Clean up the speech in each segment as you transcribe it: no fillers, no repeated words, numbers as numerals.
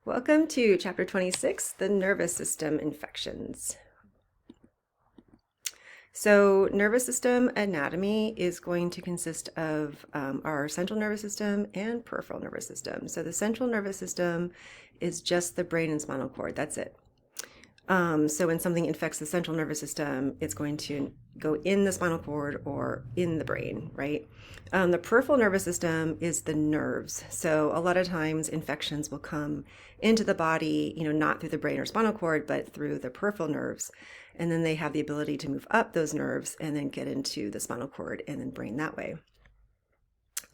Welcome to Chapter 26, the nervous system infections. So nervous system anatomy is going to consist of our central nervous system and peripheral nervous system. So the central nervous system is just the brain and spinal cord. That's it. So when something infects the central nervous system, it's going to go in the spinal cord or in the brain, right? The peripheral nervous system is the nerves. So a lot of times infections will come into the body, not through the brain or spinal cord, but through the peripheral nerves. And then they have the ability to move up those nerves and then get into the spinal cord and then brain that way.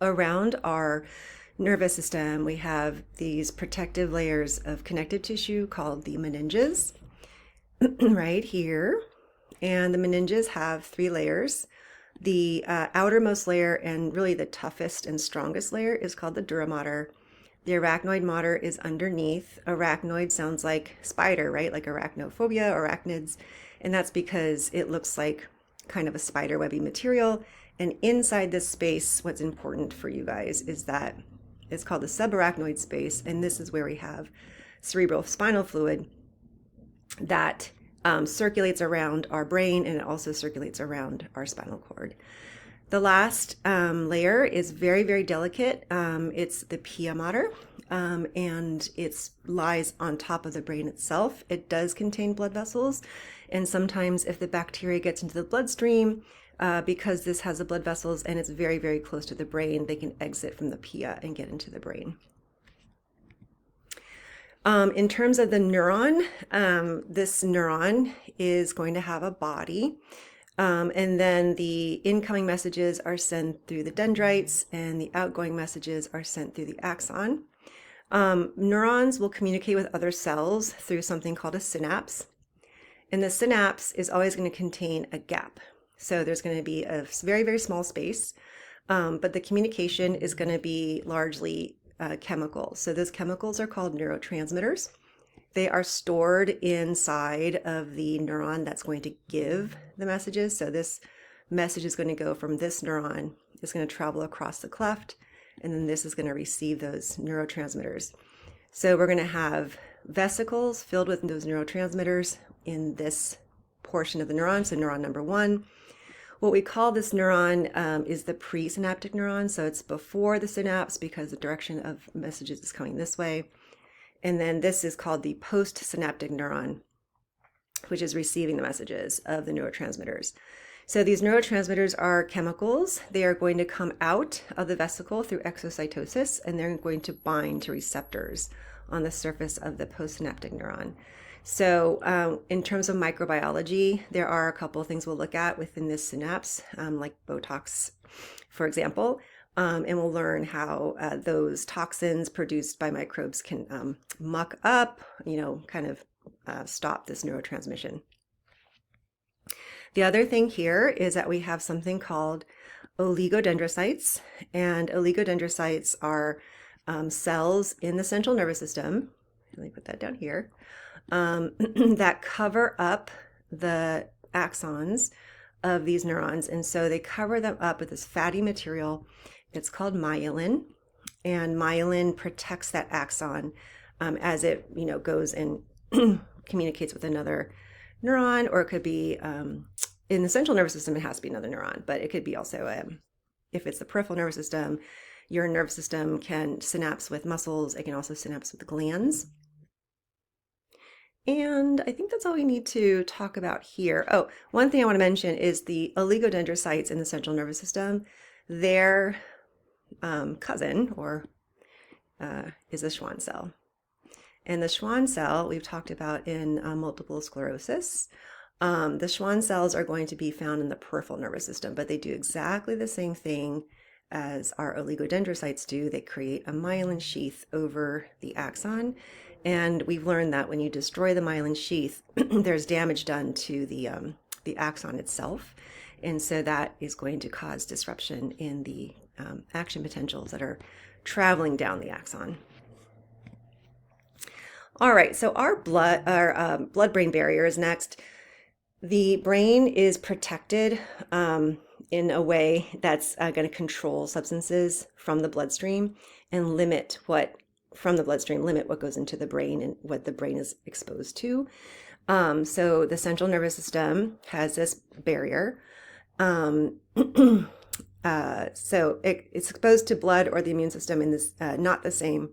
Around our nervous system, we have these protective layers of connective tissue called the meninges. Right here. And the meninges have three layers. The outermost layer and really the toughest and strongest layer is called the dura mater. The arachnoid mater is underneath. Arachnoid sounds like spider, right? Like arachnophobia, arachnids. And that's because it looks like kind of a spider webby material. And inside this space, what's important for you guys is that it's called the subarachnoid space. And this is where we have cerebral spinal fluid that circulates around our brain, and it also circulates around our spinal cord. The last layer is very, very delicate. It's the pia mater, and it lies on top of the brain itself. It does contain blood vessels, and sometimes if the bacteria gets into the bloodstream, because this has the blood vessels and it's very, very close to the brain, they can exit from the pia and get into the brain. In terms of the neuron, this neuron is going to have a body, and then the incoming messages are sent through the dendrites and the outgoing messages are sent through the axon. Neurons will communicate with other cells through something called a synapse, and the synapse is always going to contain a gap. So there's going to be a very, very small space, but the communication is going to be largely chemicals. So those chemicals are called neurotransmitters. They are stored inside of the neuron that's going to give the messages. So this message is going to go from this neuron, it's going to travel across the cleft, and then this is going to receive those neurotransmitters. So we're going to have vesicles filled with those neurotransmitters in this portion of the neuron, so neuron number 1. What we call this neuron is the presynaptic neuron. So it's before the synapse because the direction of messages is coming this way. And then this is called the postsynaptic neuron, which is receiving the messages of the neurotransmitters. So these neurotransmitters are chemicals. They are going to come out of the vesicle through exocytosis, and they're going to bind to receptors on the surface of the postsynaptic neuron. So in terms of microbiology, there are a couple of things we'll look at within this synapse, like Botox, for example, and we'll learn how those toxins produced by microbes can muck up, kind of stop this neurotransmission. The other thing here is that we have something called oligodendrocytes, and oligodendrocytes are cells in the central nervous system. Let me put that down here. That cover up the axons of these neurons. And so they cover them up with this fatty material. It's called myelin. And myelin protects that axon as it, goes and communicates with another neuron, or it could be in the central nervous system, it has to be another neuron, but it could be also, if it's the peripheral nervous system, your nervous system can synapse with muscles. It can also synapse with glands. And I think that's all we need to talk about here. Oh, one thing I want to mention is the oligodendrocytes in the central nervous system. Their cousin is a Schwann cell. And the Schwann cell we've talked about in multiple sclerosis. The Schwann cells are going to be found in the peripheral nervous system, but they do exactly the same thing as our oligodendrocytes do. They create a myelin sheath over the axon. And we've learned that when you destroy the myelin sheath, there's damage done to the axon itself. And so that is going to cause disruption in the action potentials that are traveling down the axon. All right, so our blood-brain barrier is next. The brain is protected in a way that's going to control substances from the bloodstream and limit what from the bloodstream limit what goes into the brain and what the brain is exposed to. So the central nervous system has this barrier. So it's exposed to blood or the immune system in this not the same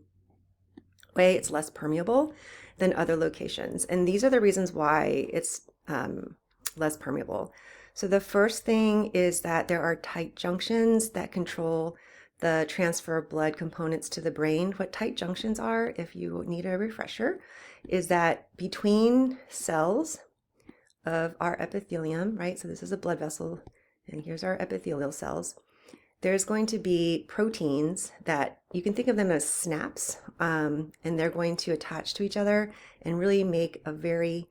way. It's less permeable than other locations. And these are the reasons why it's less permeable. So the first thing is that there are tight junctions that control the transfer of blood components to the brain. What tight junctions are, if you need a refresher, is that between cells of our epithelium, right? So this is a blood vessel, and here's our epithelial cells. There's going to be proteins that you can think of them as snaps, and they're going to attach to each other and really make a very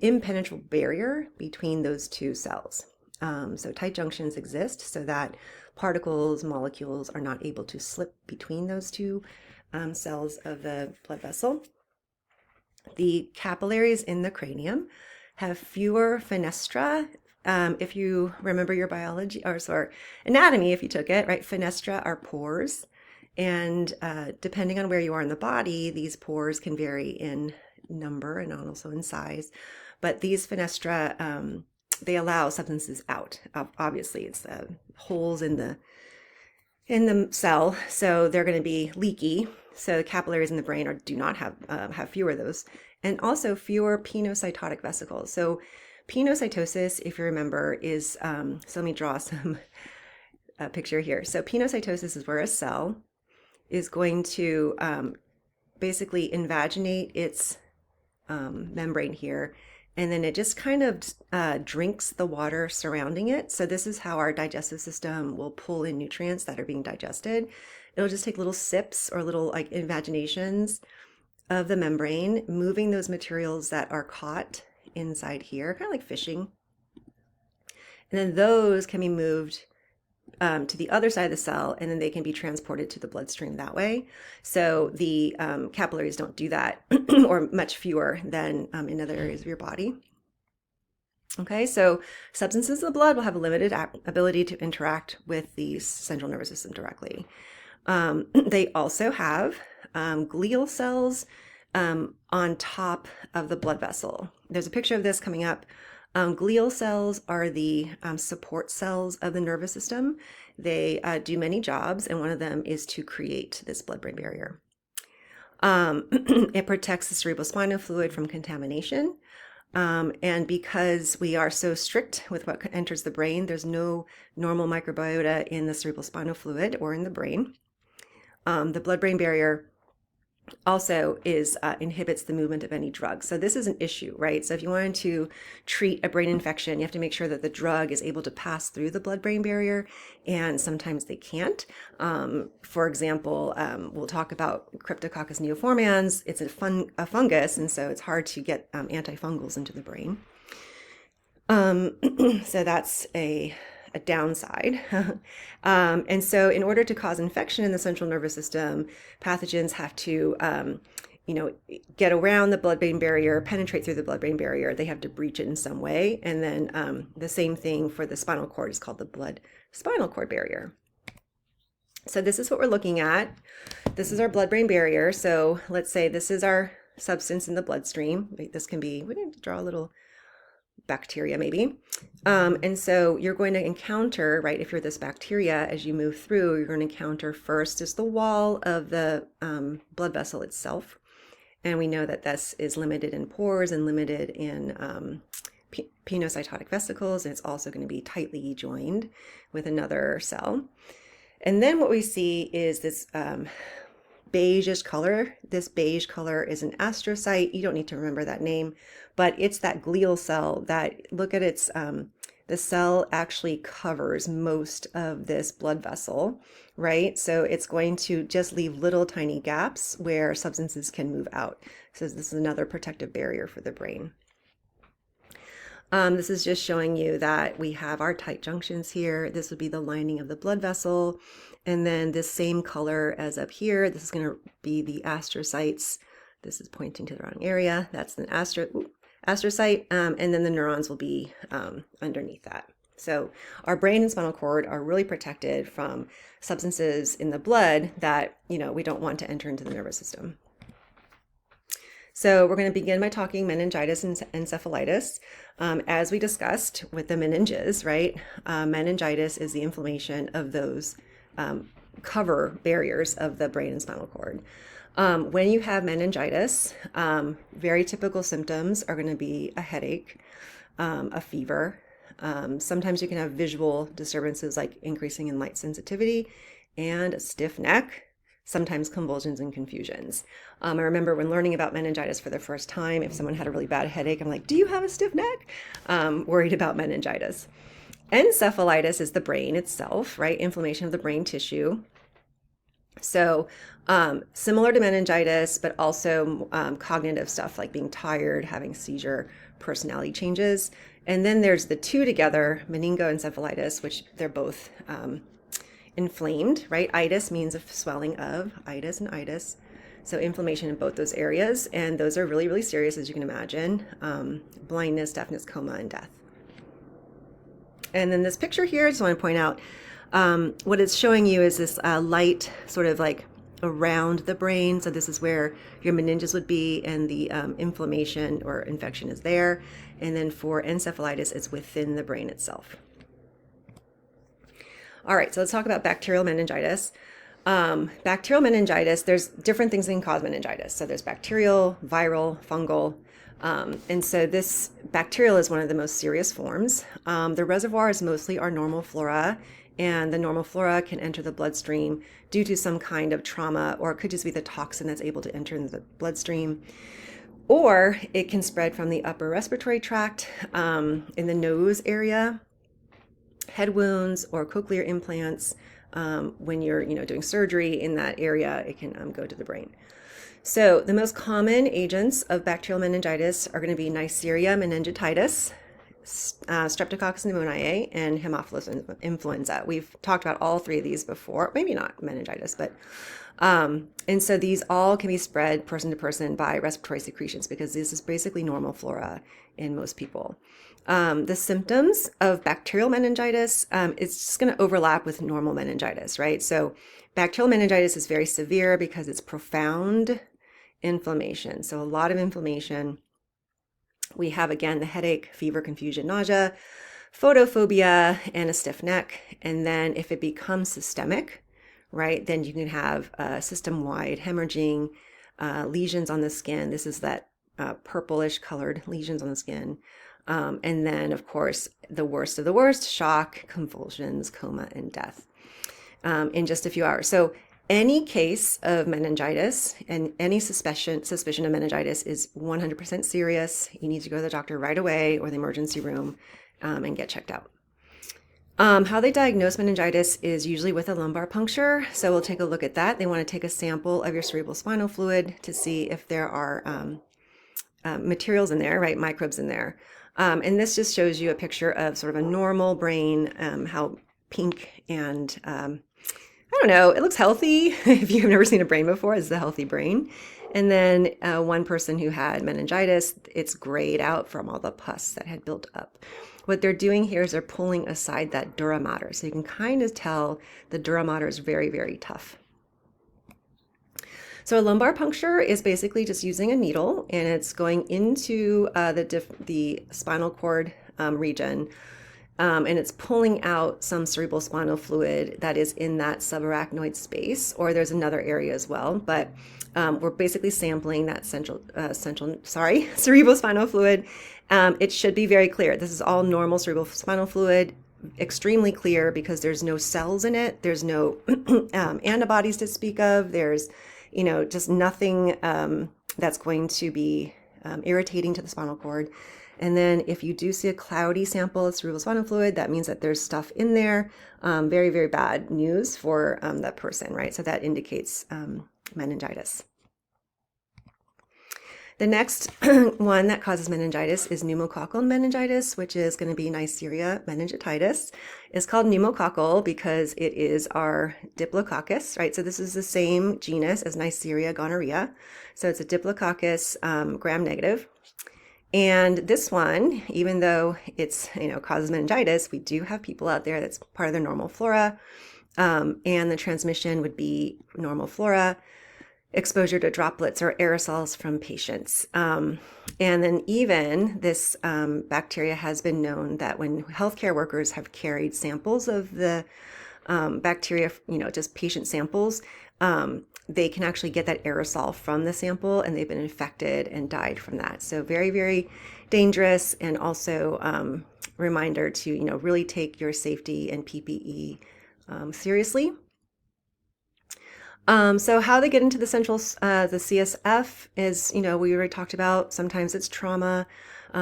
impenetrable barrier between those two cells. So tight junctions exist so that particles, molecules are not able to slip between those two cells of the blood vessel. The capillaries in the cranium have fewer fenestra. If you remember your biology, or sorry, anatomy, if you took it, right? Fenestra are pores. And depending on where you are in the body, these pores can vary in number and also in size. But these fenestra, they allow substances out. Obviously, it's holes in the cell, so they're going to be leaky. So the capillaries in the brain do not have fewer of those, and also fewer pinocytic vesicles. So pinocytosis, if you remember, is so let me draw some picture here. So pinocytosis is where a cell is going to basically invaginate its membrane here, and then it just kind of drinks the water surrounding it. So this is how our digestive system will pull in nutrients that are being digested. It'll just take little sips or little like invaginations of the membrane, moving those materials that are caught inside here, kind of like fishing. And then those can be moved to the other side of the cell, and then they can be transported to the bloodstream that way. So the capillaries don't do that, or much fewer than in other areas of your body. Okay, so substances in the blood will have a limited ability to interact with the central nervous system directly. They also have glial cells on top of the blood vessel. There's a picture of this coming up. Glial cells are the support cells of the nervous system. They do many jobs, and one of them is to create this blood-brain barrier. It protects the cerebrospinal fluid from contamination. And because we are so strict with what enters the brain, there's no normal microbiota in the cerebrospinal fluid or in the brain. The blood-brain barrier also inhibits the movement of any drugs. So this is an issue, right? So if you wanted to treat a brain infection, you have to make sure that the drug is able to pass through the blood-brain barrier, and sometimes they can't. For example, we'll talk about Cryptococcus neoformans. It's a fungus, and so it's hard to get antifungals into the brain. So that's a downside. And so in order to cause infection in the central nervous system, pathogens have to, get around the blood-brain barrier, penetrate through the blood-brain barrier. They have to breach it in some way. And then the same thing for the spinal cord is called the blood-spinal cord barrier. So this is what we're looking at. This is our blood-brain barrier. So let's say this is our substance in the bloodstream. This can be, we're going to draw a little bacteria maybe. And so you're going to encounter, right, if you're this bacteria, as you move through, you're going to encounter first is the wall of the blood vessel itself. And we know that this is limited in pores and limited in pinocytic vesicles, and it's also going to be tightly joined with another cell. And then what we see is this beigeish color. This beige color is an astrocyte. You don't need to remember that name, but it's that glial cell that, look at its, the cell actually covers most of this blood vessel, right? So it's going to just leave little tiny gaps where substances can move out. So this is another protective barrier for the brain. This is just showing you that we have our tight junctions here. This would be the lining of the blood vessel. And then this same color as up here, this is going to be the astrocytes. This is pointing to the wrong area. That's an astrocyte. And then the neurons will be underneath that. So our brain and spinal cord are really protected from substances in the blood that, we don't want to enter into the nervous system. So we're going to begin by talking meningitis and encephalitis. As we discussed with the meninges, right? Meningitis is the inflammation of those cover barriers of the brain and spinal cord. When you have meningitis, very typical symptoms are going to be a headache, a fever. Sometimes you can have visual disturbances like increasing in light sensitivity and a stiff neck, sometimes convulsions and confusions. I remember when learning about meningitis for the first time, if someone had a really bad headache, I'm like, do you have a stiff neck? Worried about meningitis. Encephalitis is the brain itself, right? Inflammation of the brain tissue. So similar to meningitis, but also cognitive stuff like being tired, having seizure, personality changes. And then there's the two together, meningoencephalitis, which they're both inflamed, right? Itis means a swelling of itis and itis. So inflammation in both those areas. And those are really, really serious, as you can imagine. Blindness, deafness, coma, and death. And then this picture here, I just want to point out, what it's showing you is this light sort of like around the brain. So this is where your meninges would be, and the inflammation or infection is there. And then for encephalitis, it's within the brain itself. All right, so let's talk about bacterial meningitis. Bacterial meningitis, there's different things that can cause meningitis. So there's bacterial, viral, fungal. And so this bacterial is one of the most serious forms. The reservoir is mostly our normal flora, and the normal flora can enter the bloodstream due to some kind of trauma, or it could just be the toxin that's able to enter into the bloodstream. Or it can spread from the upper respiratory tract, in the nose area, head wounds, or cochlear implants. When you're doing surgery in that area, it can go to the brain. So the most common agents of bacterial meningitis are going to be Neisseria meningitidis, Streptococcus pneumoniae, and Haemophilus influenza. We've talked about all three of these before, maybe not meningitis, but and so these all can be spread person to person by respiratory secretions, because this is basically normal flora in most people. The symptoms of bacterial meningitis, it's just going to overlap with normal meningitis, right? So bacterial meningitis is very severe because it's profound inflammation. So a lot of inflammation. We have, again, the headache, fever, confusion, nausea, photophobia, and a stiff neck. And then if it becomes systemic, right, then you can have system-wide hemorrhaging, lesions on the skin. This is that purplish colored lesions on the skin. And then, of course, the worst of the worst, shock, convulsions, coma, and death in just a few hours. So any case of meningitis and any suspicion of meningitis is 100% serious. You need to go to the doctor right away or the emergency room and get checked out. How they diagnose meningitis is usually with a lumbar puncture. So we'll take a look at that. They want to take a sample of your cerebral spinal fluid to see if there are materials in there, right, microbes in there. And this just shows you a picture of sort of a normal brain, how pink and I don't know, it looks healthy. If you've never seen a brain before, it's a healthy brain. And then one person who had meningitis, it's grayed out from all the pus that had built up. What they're doing here is they're pulling aside that dura mater. So you can kind of tell the dura mater is very, very tough. So a lumbar puncture is basically just using a needle, and it's going into the spinal cord region. And it's pulling out some cerebral spinal fluid that is in that subarachnoid space, or there's another area as well. But we're basically sampling that cerebral spinal fluid. It should be very clear. This is all normal cerebral spinal fluid, extremely clear because there's no cells in it. There's no antibodies to speak of. There's, just nothing that's going to be irritating to the spinal cord. And then if you do see a cloudy sample of cerebral spinal fluid, that means that there's stuff in there. Very, very bad news for that person, right? So that indicates meningitis. The next one that causes meningitis is pneumococcal meningitis, which is going to be Neisseria meningitidis. It's called pneumococcal because it is our Diplococcus, right? So this is the same genus as Neisseria gonorrhea. So it's a Diplococcus gram-negative. And this one, even though it's, causes meningitis, we do have people out there that's part of their normal flora. And the transmission would be normal flora, exposure to droplets or aerosols from patients. And then even this bacteria has been known that when healthcare workers have carried samples of the bacteria, just patient samples, they can actually get that aerosol from the sample, and they've been infected and died from that. So very, very dangerous, and also reminder to, really take your safety and PPE seriously. So how they get into the the CSF is, we already talked about. Sometimes it's trauma,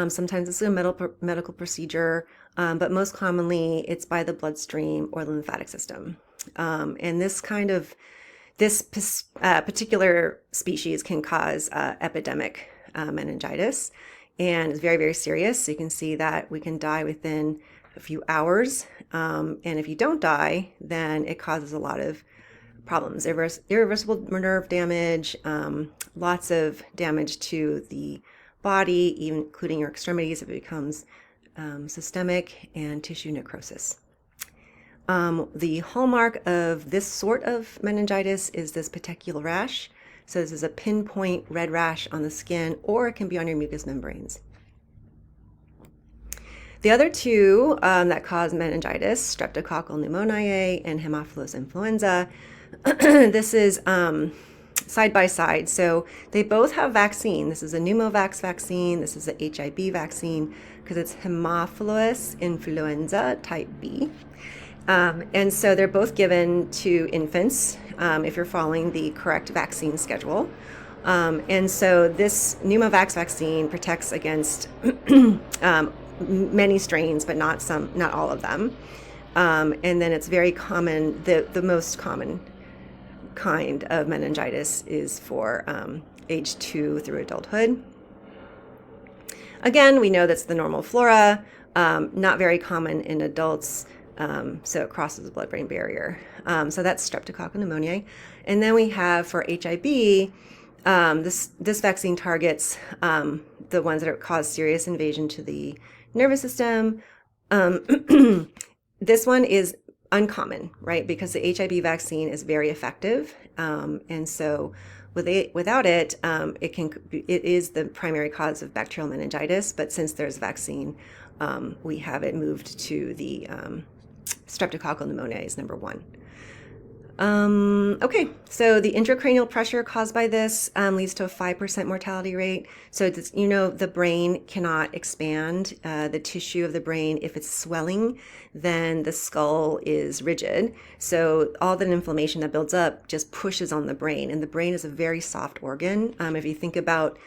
sometimes it's a medical procedure, but most commonly it's by the bloodstream or the lymphatic system. And this particular species can cause epidemic meningitis, and it's very, very serious. So you can see that we can die within a few hours. And if you don't die, then it causes a lot of problems, irreversible nerve damage, lots of damage to the body, even including your extremities if it becomes systemic, and tissue necrosis. The hallmark of this sort of meningitis is this petechial rash. So this is a pinpoint red rash on the skin, or it can be on your mucous membranes. The other two that cause meningitis, streptococcal pneumoniae and Haemophilus influenza, this is side by side. So they both have vaccine. This is a Pneumovax vaccine. This is a HIB vaccine because it's Haemophilus influenza type B. And so they're both given to infants if you're following the correct vaccine schedule. And so this Pneumovax vaccine protects against many strains, but not all of them. And then it's very common. The most common kind of meningitis is for age 2 through adulthood. Again, we know that's the normal flora, not very common in adults, so it crosses the blood-brain barrier. So that's streptococcal pneumoniae. And then we have for HIB, this vaccine targets the ones that cause serious invasion to the nervous system. This one is uncommon, right? Because the HIB vaccine is very effective. And so without it, it is the primary cause of bacterial meningitis. But since there's vaccine, we have it moved to the streptococcal pneumoniae is number 1. Okay, so the intracranial pressure caused by this leads to a 5% mortality rate. So the brain cannot expand. The tissue of the brain, if it's swelling, then the skull is rigid. So all that inflammation that builds up just pushes on the brain, and the brain is a very soft organ. If you think about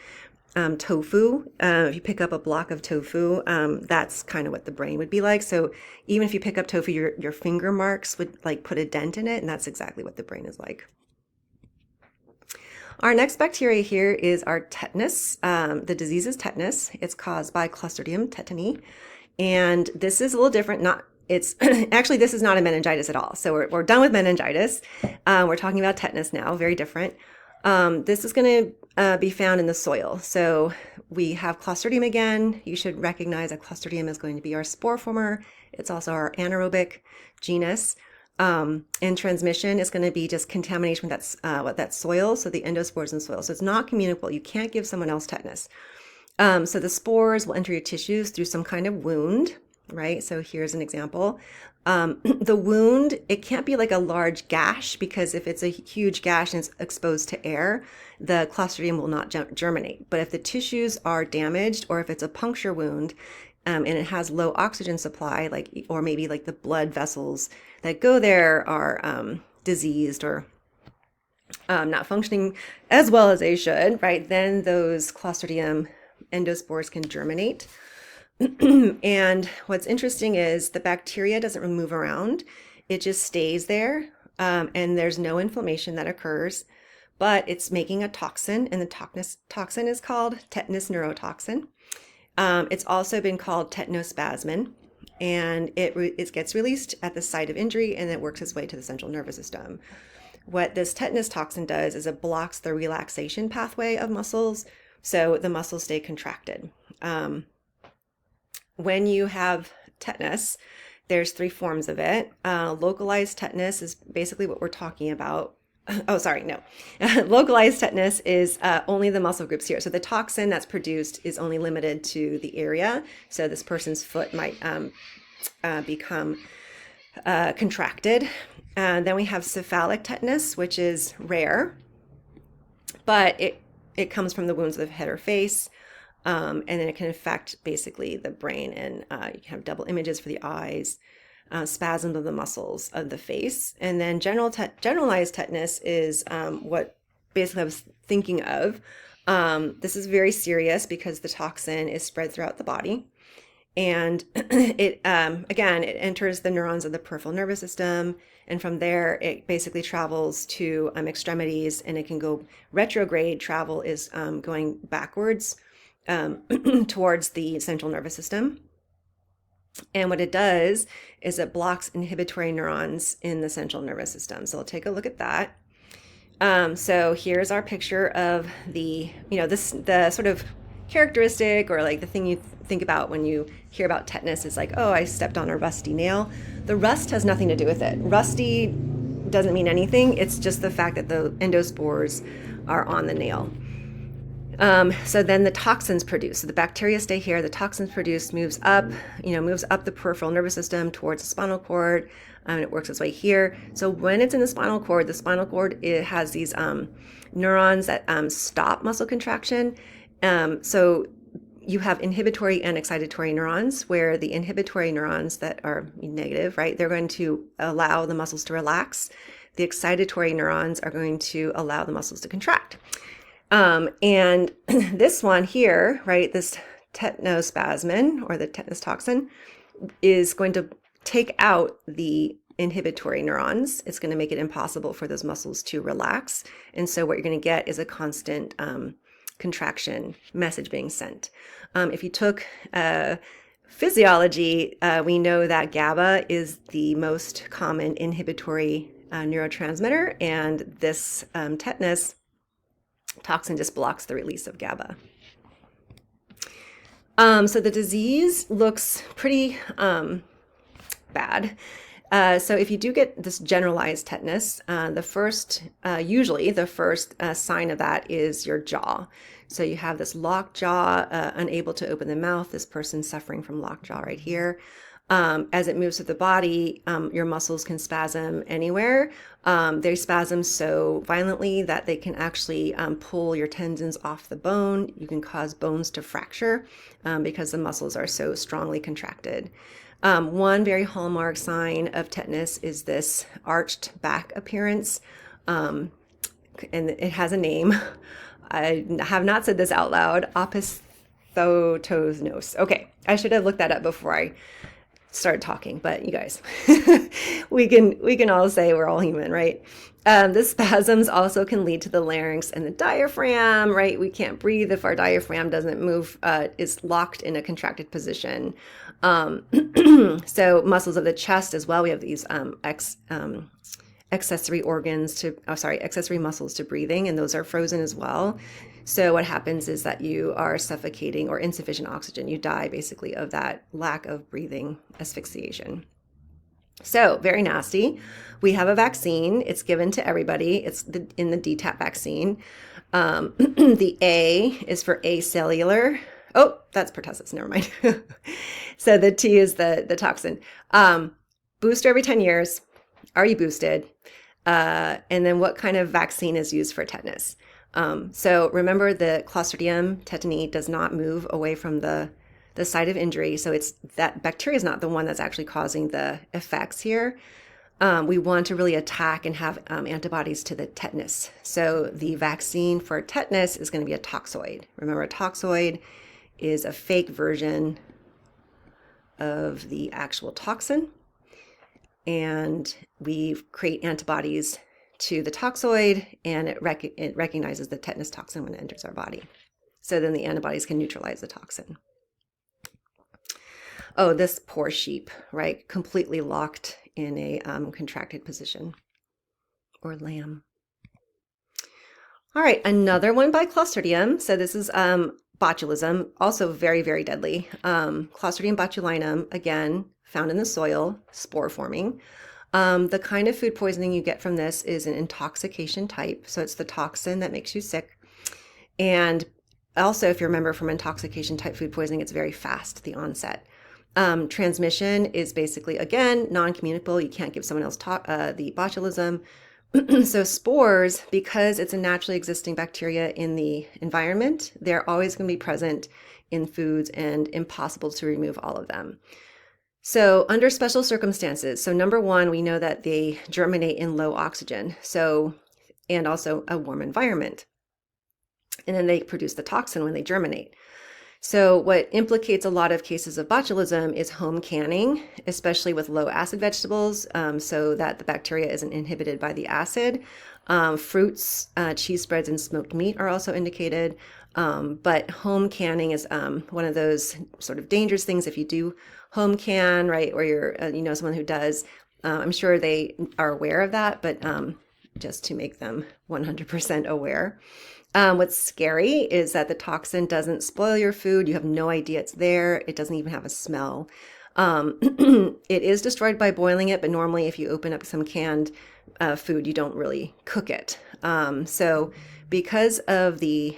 tofu, if you pick up a block of tofu, that's kind of what the brain would be like. So even if you pick up tofu, your finger marks would put a dent in it, and that's exactly what the brain is like. Our next bacteria here is our tetanus. The disease is tetanus. It's caused by Clostridium tetani, and this is a little different. Actually, this is not a meningitis at all. So we're done with meningitis. We're talking about tetanus now. Very different. This is going to be found in the soil. So we have Clostridium again. You should recognize that Clostridium is going to be our spore former. It's also our anaerobic genus. And transmission is going to be just contamination with that soil. So the endospores in soil. So it's not communicable. You can't give someone else tetanus. So the spores will enter your tissues through some kind of wound, right? So here's an example. The wound, it can't be like a large gash, because if it's a huge gash and it's exposed to air, the Clostridium will not germinate. But if the tissues are damaged, or if it's a puncture wound, and it has low oxygen supply, or maybe the blood vessels that go there are diseased or not functioning as well as they should, right? Then those Clostridium endospores can germinate. And what's interesting is the bacteria doesn't move around. It just stays there, and there's no inflammation that occurs, but it's making a toxin, and the toxin is called tetanus neurotoxin. It's also been called tetanospasmin, and it gets released at the site of injury, and it works its way to the central nervous system. What this tetanus toxin does is it blocks the relaxation pathway of muscles, so the muscles stay contracted. When you have tetanus, there's three forms of it. Localized tetanus is basically what we're talking about. Oh, sorry, no. Localized tetanus is only the muscle groups here. So the toxin that's produced is only limited to the area. So this person's foot might become contracted. Then we have cephalic tetanus, which is rare, but it comes from the wounds of the head or face. And then it can affect basically the brain, and you can have double images for the eyes, spasms of the muscles of the face. And then generalized tetanus is what basically I was thinking of. This is very serious because the toxin is spread throughout the body. And it again, it enters the neurons of the peripheral nervous system. And from there, it basically travels to extremities, and it can go retrograde. Travel is going backwards towards the central nervous system. And what it does is it blocks inhibitory neurons in the central nervous system. So I'll take a look at that. So here's our picture of the sort of characteristic, or like the thing you think about when you hear about tetanus is like, oh, I stepped on a rusty nail. The rust has nothing to do with it. Rusty doesn't mean anything. It's just the fact that the endospores are on the nail. So then the toxins produced. So the bacteria stay here. The toxins produced moves up the peripheral nervous system towards the spinal cord, and it works its way here. So when it's in the spinal cord, it has these neurons that stop muscle contraction. So you have inhibitory and excitatory neurons, where the inhibitory neurons that are negative, right, they're going to allow the muscles to relax. The excitatory neurons are going to allow the muscles to contract. And this one here, right, this tetanospasmin, or the tetanus toxin, is going to take out the inhibitory neurons. It's going to make it impossible for those muscles to relax. And so what you're going to get is a constant contraction message being sent. If you took physiology, we know that GABA is the most common inhibitory neurotransmitter, and this tetanus toxin just blocks the release of GABA. So the disease looks pretty bad. So if you do get this generalized tetanus, usually the first sign of that is your jaw. So you have this locked jaw, unable to open the mouth. This person's suffering from locked jaw right here. As it moves through the body, your muscles can spasm anywhere. They spasm so violently that they can actually pull your tendons off the bone. You can cause bones to fracture because the muscles are so strongly contracted. One very hallmark sign of tetanus is this arched back appearance, and it has a name. I have not said this out loud. Opisthotonos. Okay, I should have looked that up before I started talking, but you guys, we can all say we're all human, right? The spasms also can lead to the larynx and the diaphragm, right? We can't breathe if our diaphragm doesn't move, is locked in a contracted position. So muscles of the chest as well. We have these accessory muscles to breathing, and those are frozen as well. So what happens is that you are suffocating or insufficient oxygen. You die basically of that lack of breathing asphyxiation. So very nasty. We have a vaccine. It's given to everybody. It's in the DTaP vaccine. The A is for acellular. Oh, that's pertussis. Never mind. So the T is the toxin. Booster every 10 years. Are you boosted? And then what kind of vaccine is used for tetanus? So remember, the Clostridium tetani does not move away from the site of injury. So it's that bacteria is not the one that's actually causing the effects here. We want to really attack and have antibodies to the tetanus. So the vaccine for tetanus is going to be a toxoid. Remember, a toxoid is a fake version of the actual toxin. And we create antibodies to the toxoid, and it recognizes the tetanus toxin when it enters our body. So then the antibodies can neutralize the toxin. Oh, this poor sheep, right? Completely locked in a contracted position. Or lamb. All right, another one by Clostridium. So this is botulism, also very, very deadly. Clostridium botulinum, again, found in the soil, spore forming. The kind of food poisoning you get from this is an intoxication type. So it's the toxin that makes you sick. And also, if you remember from intoxication type food poisoning, it's very fast, the onset. Transmission is basically, again, non-communicable. You can't give someone else the botulism. So spores, because it's a naturally existing bacteria in the environment, they're always going to be present in foods and impossible to remove all of them. So under special circumstances, so number one, we know that they germinate in low oxygen, and also a warm environment. And then they produce the toxin when they germinate. So what implicates a lot of cases of botulism is home canning, especially with low acid vegetables, so that the bacteria isn't inhibited by the acid. Fruits, cheese spreads, and smoked meat are also indicated. But home canning is one of those sort of dangerous things if you do home can, right? Or you're, someone who does. I'm sure they are aware of that, but just to make them 100% aware. What's scary is that the toxin doesn't spoil your food. You have no idea it's there. It doesn't even have a smell. It is destroyed by boiling it, but normally if you open up some canned food, you don't really cook it. So because of the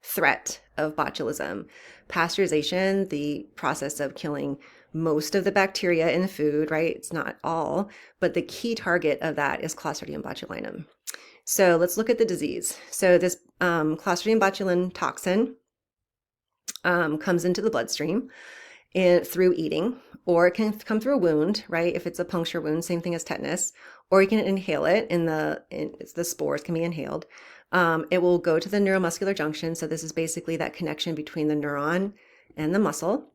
threat of botulism, pasteurization, the process of killing most of the bacteria in the food, right? It's not all, but the key target of that is Clostridium botulinum. So let's look at the disease. So this Clostridium botulinum toxin comes into the bloodstream through eating, or it can come through a wound, right? If it's a puncture wound, same thing as tetanus, or you can inhale it. The spores can be inhaled. It will go to the neuromuscular junction. So this is basically that connection between the neuron and the muscle,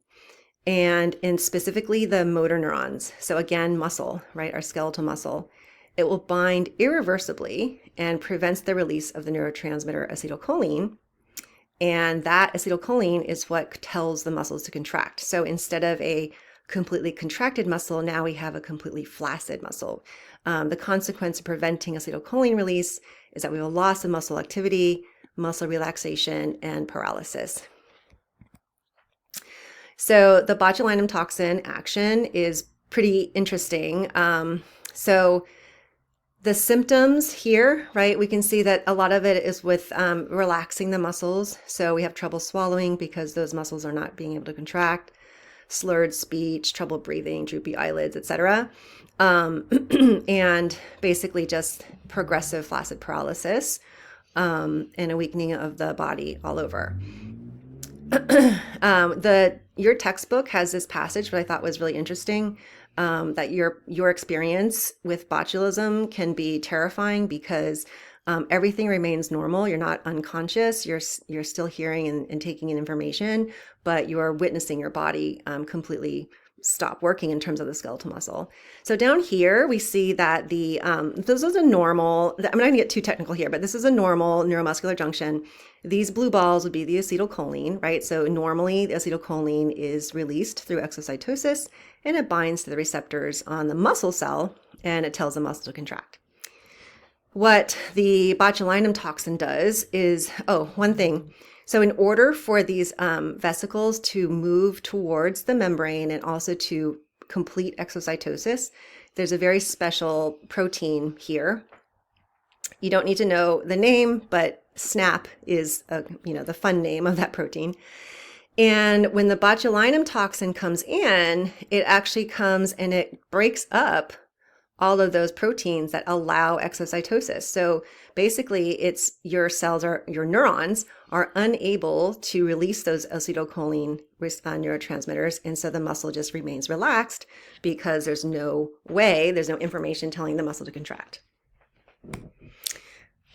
and specifically the motor neurons. So again, muscle, right? Our skeletal muscle. It will bind irreversibly and prevents the release of the neurotransmitter acetylcholine. And that acetylcholine is what tells the muscles to contract. So instead of a completely contracted muscle, now we have a completely flaccid muscle. The consequence of preventing acetylcholine release is that we have a loss of muscle activity, muscle relaxation, and paralysis. So the botulinum toxin action is pretty interesting. So the symptoms here, right, we can see that a lot of it is with relaxing the muscles. So we have trouble swallowing because those muscles are not being able to contract, slurred speech, trouble breathing, droopy eyelids, etc. And basically just progressive flaccid paralysis and a weakening of the body all over. Your textbook has this passage, what I thought was really interesting. That your experience with botulism can be terrifying because everything remains normal. You're not unconscious. You're still hearing and taking in information, but you are witnessing your body completely stop working in terms of the skeletal muscle. So down here we see that this is a normal. I'm not going to get too technical here, but this is a normal neuromuscular junction. These blue balls would be the acetylcholine, right? So normally the acetylcholine is released through exocytosis and it binds to the receptors on the muscle cell and it tells the muscle to contract. What the botulinum toxin does is, one thing. So in order for these vesicles to move towards the membrane and also to complete exocytosis, there's a very special protein here. You don't need to know the name, but SNAP is the fun name of that protein. And when the botulinum toxin comes in, it actually comes and it breaks up all of those proteins that allow exocytosis. So basically it's your neurons are unable to release those acetylcholine neurotransmitters. And so the muscle just remains relaxed because there's no information telling the muscle to contract.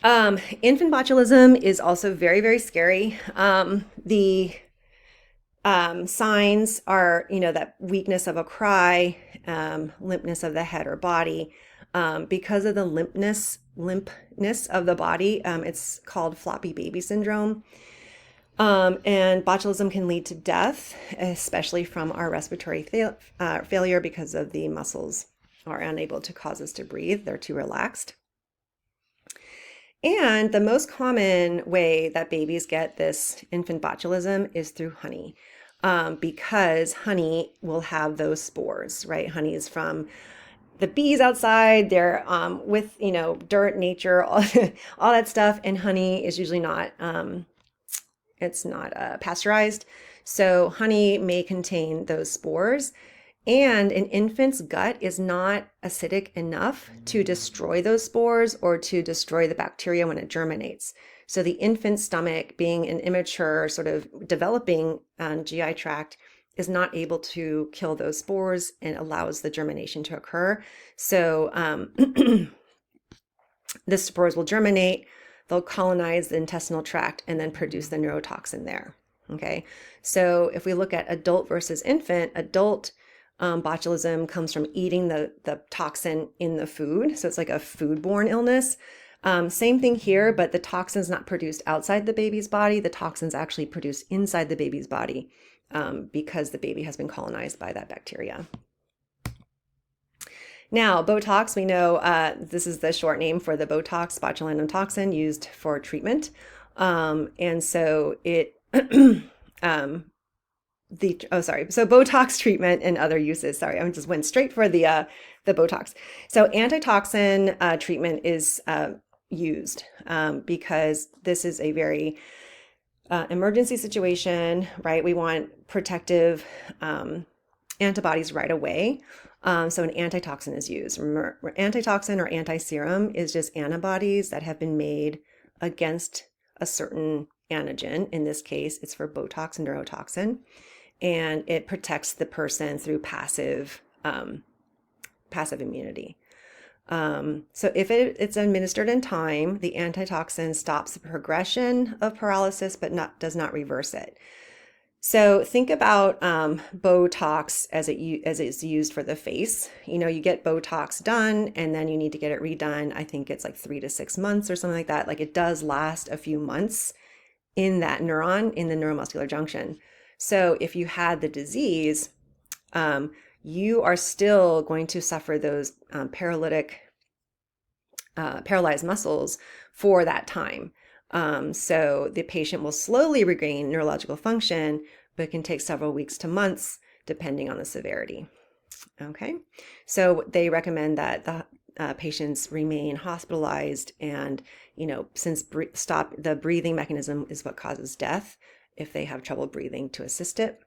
Infant botulism is also very, very scary. The signs are, that weakness of a cry, limpness of the head or body. Because of the limpness of the body, it's called floppy baby syndrome. And botulism can lead to death, especially from our respiratory failure because of the muscles are unable to cause us to breathe. They're too relaxed. And the most common way that babies get this infant botulism is through honey, because honey will have those spores, right? Honey is from the bees outside. They're with, dirt, nature, all that stuff. And honey is usually not, it's not pasteurized. So honey may contain those spores. And an infant's gut is not acidic enough to destroy those spores or to destroy the bacteria when it germinates. So the infant's stomach, being an immature, sort of developing GI tract, is not able to kill those spores and allows the germination to occur. So the spores will germinate, they'll colonize the intestinal tract, and then produce the neurotoxin there. Okay, so if we look at adult versus infant, adult botulism comes from eating the toxin in the food. So it's like a foodborne illness. Same thing here, but the toxin's not produced outside the baby's body. The toxin's actually produced inside the baby's body because the baby has been colonized by that bacteria. Now, Botox, we know this is the short name for the Botox botulinum toxin used for treatment. And so it so Botox treatment and other uses. Sorry, I just went straight for the Botox. So antitoxin treatment is used because this is a very emergency situation, right? We want protective antibodies right away. So an antitoxin is used. Remember, antitoxin or anti-serum is just antibodies that have been made against a certain antigen. In this case, it's for Botox and neurotoxin. And it protects the person through passive immunity. So if it's administered in time, the antitoxin stops the progression of paralysis, but does not reverse it. So think about Botox as it's used for the face. You get Botox done and then you need to get it redone. I think it's like 3 to 6 months or something like that. Like it does last a few months in that neuron, in the neuromuscular junction. So if you had the disease, you are still going to suffer those paralyzed muscles for that time. So the patient will slowly regain neurological function, but it can take several weeks to months, depending on the severity. Okay, so they recommend that the patients remain hospitalized, and since the breathing mechanism is what causes death, if they have trouble breathing, to assist it.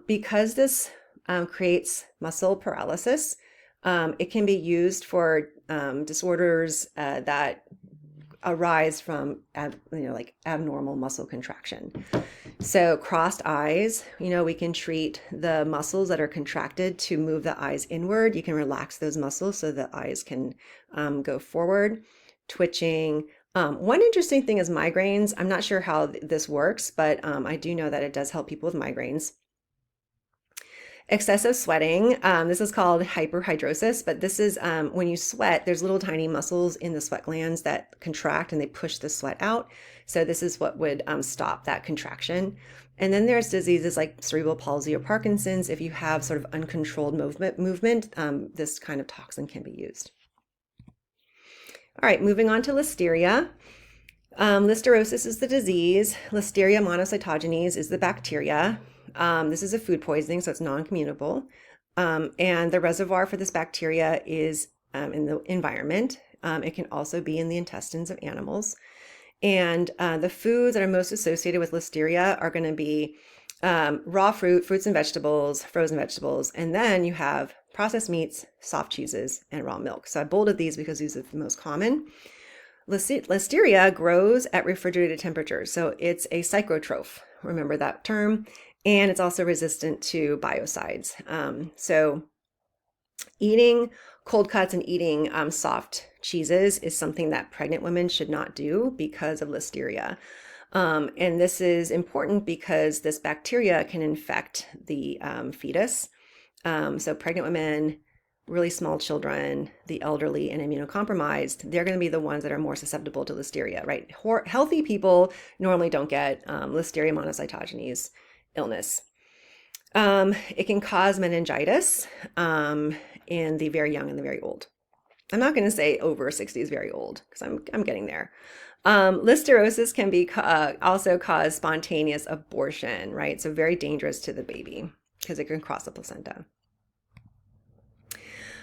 Because this creates muscle paralysis, it can be used for disorders that arise from like abnormal muscle contraction. So crossed eyes, we can treat the muscles that are contracted to move the eyes inward. You can relax those muscles so the eyes can go forward. Twitching. One interesting thing is migraines. I'm not sure how this works, but I do know that it does help people with migraines. Excessive sweating. This is called hyperhidrosis, but this is when you sweat, there's little tiny muscles in the sweat glands that contract and they push the sweat out. So this is what would stop that contraction. And then there's diseases like cerebral palsy or Parkinson's. If you have sort of uncontrolled movement, this kind of toxin can be used. All right, moving on to listeria. Listeriosis is the disease. Listeria monocytogenes is the bacteria. This is a food poisoning, so it's non-communicable. And the reservoir for this bacteria is in the environment. It can also be in the intestines of animals. And the foods that are most associated with listeria are going to be raw fruits and vegetables, frozen vegetables, and then you have processed meats, soft cheeses, and raw milk. So I bolded these because these are the most common. Listeria grows at refrigerated temperatures, so it's a psychotroph. Remember that term. And it's also resistant to biocides. So eating cold cuts and eating soft cheeses is something that pregnant women should not do because of listeria. And this is important because this bacteria can infect the fetus. So pregnant women, really small children, the elderly, and immunocompromised, they're going to be the ones that are more susceptible to listeria, right? Healthy people normally don't get Listeria monocytogenes illness. It can cause meningitis in the very young and the very old. I'm not going to say over 60 is very old because I'm getting there. Listeriosis can be also cause spontaneous abortion, right? So very dangerous to the baby because it can cross the placenta.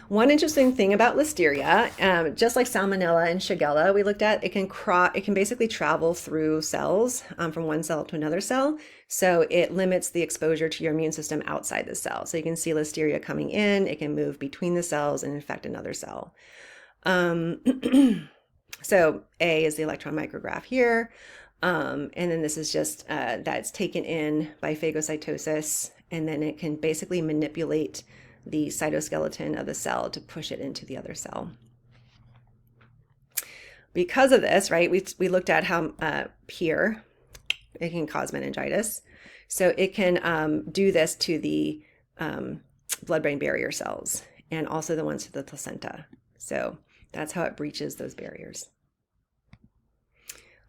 One interesting thing about listeria, just like salmonella and shigella we looked at, it can basically travel through cells from one cell to another cell. So it limits the exposure to your immune system outside the cell. So you can see listeria coming in, it can move between the cells and infect another cell. So A is the electron micrograph here. And then this is just that's taken in by phagocytosis, and then it can basically manipulate the cytoskeleton of the cell to push it into the other cell. Because of this, right, we looked at how here it can cause meningitis. So it can do this to the blood-brain barrier cells and also the ones to the placenta. So that's how it breaches those barriers.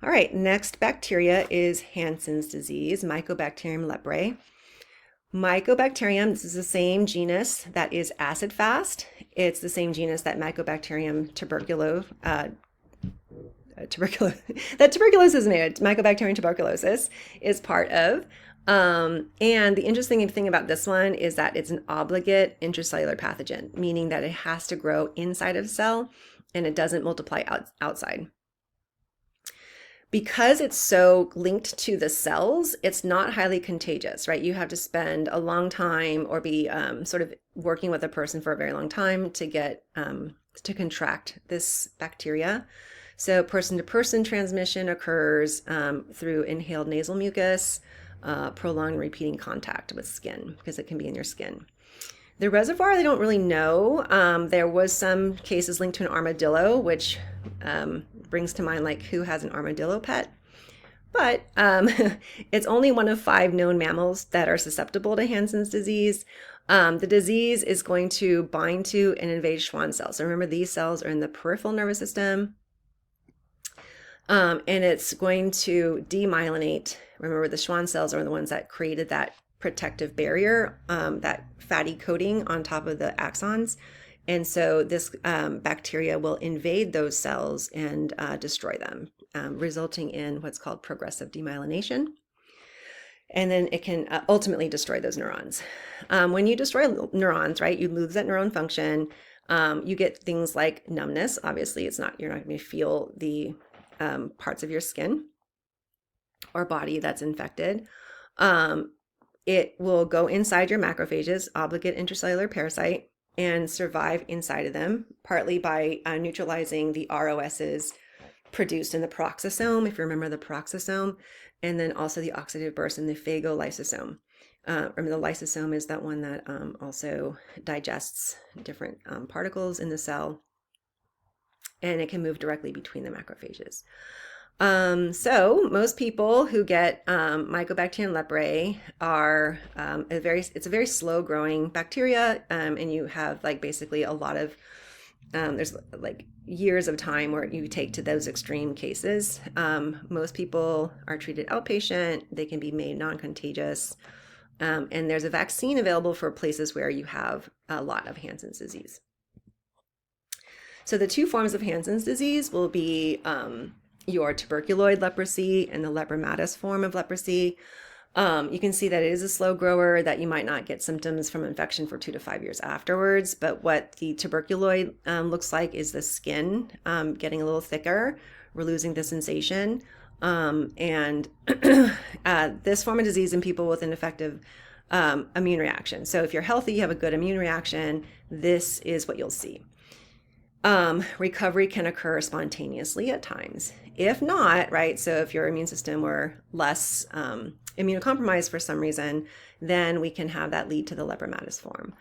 All right, next bacteria is Hansen's disease, Mycobacterium leprae. Mycobacterium, this is the same genus that is acid fast. It's the same genus that Mycobacterium tuberculosis is made. Mycobacterium tuberculosis is part of. And the interesting thing about this one is that it's an obligate intracellular pathogen, meaning that it has to grow inside of a cell and it doesn't multiply outside. Because it's so linked to the cells, it's not highly contagious, right? You have to spend a long time or be sort of working with a person for a very long time to get to contract this bacteria. So person-to-person transmission occurs through inhaled nasal mucus, prolonged repeating contact with skin, because it can be in your skin. The reservoir, they don't really know. There was some cases linked to an armadillo, which brings to mind like who has an armadillo pet. But it's only one of 5 known mammals that are susceptible to Hansen's disease. The disease is going to bind to and invade Schwann cells. So remember, these cells are in the peripheral nervous system. And it's going to demyelinate. Remember, the Schwann cells are the ones that created that protective barrier, that fatty coating on top of the axons. And so this bacteria will invade those cells and destroy them, resulting in what's called progressive demyelination. And then it can ultimately destroy those neurons. When you destroy neurons, right, you lose that neuron function. You get things like numbness. Obviously, you're not going to feel the parts of your skin or body that's infected. It will go inside your macrophages, obligate intracellular parasite, and survive inside of them, partly by neutralizing the ROSs produced in the peroxisome, if you remember the peroxisome, and then also the oxidative burst in the phagolysosome. Remember, the lysosome is that one that also digests different particles in the cell, and it can move directly between the macrophages. So most people who get Mycobacterium leprae are it's a very slow growing bacteria, and you have like basically a lot of there's like years of time where you take to those extreme cases. Most people are treated outpatient. They can be made non-contagious, and there's a vaccine available for places where you have a lot of Hansen's disease. So the 2 forms of Hansen's disease will be your tuberculoid leprosy and the lepromatous form of leprosy. You can see that it is a slow grower, that you might not get symptoms from infection for 2 to 5 years afterwards. But what the tuberculoid looks like is the skin getting a little thicker. We're losing the sensation. And this form of disease in people with an effective immune reaction. So if you're healthy, you have a good immune reaction, this is what you'll see. Recovery can occur spontaneously at times. If not, right, so if your immune system were less immunocompromised for some reason, then we can have that lead to the lepromatous form.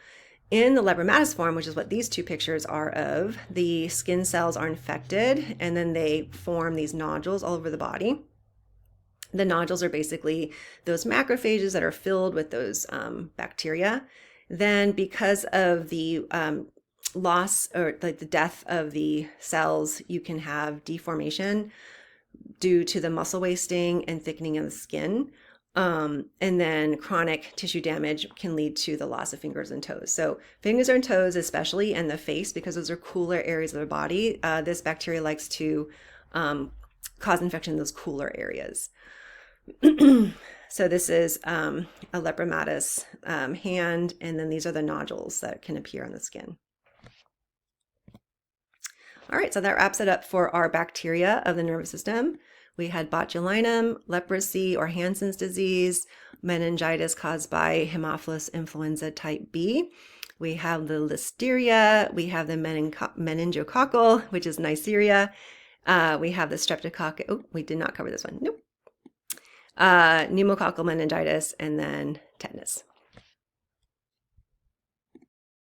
In the lepromatous form, which is what these 2 pictures are of, the skin cells are infected and then they form these nodules all over the body. The nodules are basically those macrophages that are filled with those bacteria. Then because of the loss or like the death of the cells, you can have deformation due to the muscle wasting and thickening of the skin. And then chronic tissue damage can lead to the loss of fingers and toes. So fingers and toes, especially, and the face, because those are cooler areas of the body, this bacteria likes to cause infection in those cooler areas. So this is a lepromatous hand, and then these are the nodules that can appear on the skin. All right, so that wraps it up for our bacteria of the nervous system. We had botulinum, leprosy or Hansen's disease, meningitis caused by Haemophilus influenza type B. We have the listeria, we have the meningococcal, which is Neisseria. We have the streptococcus, oh, we did not cover this one, nope. Pneumococcal meningitis, and then tetanus.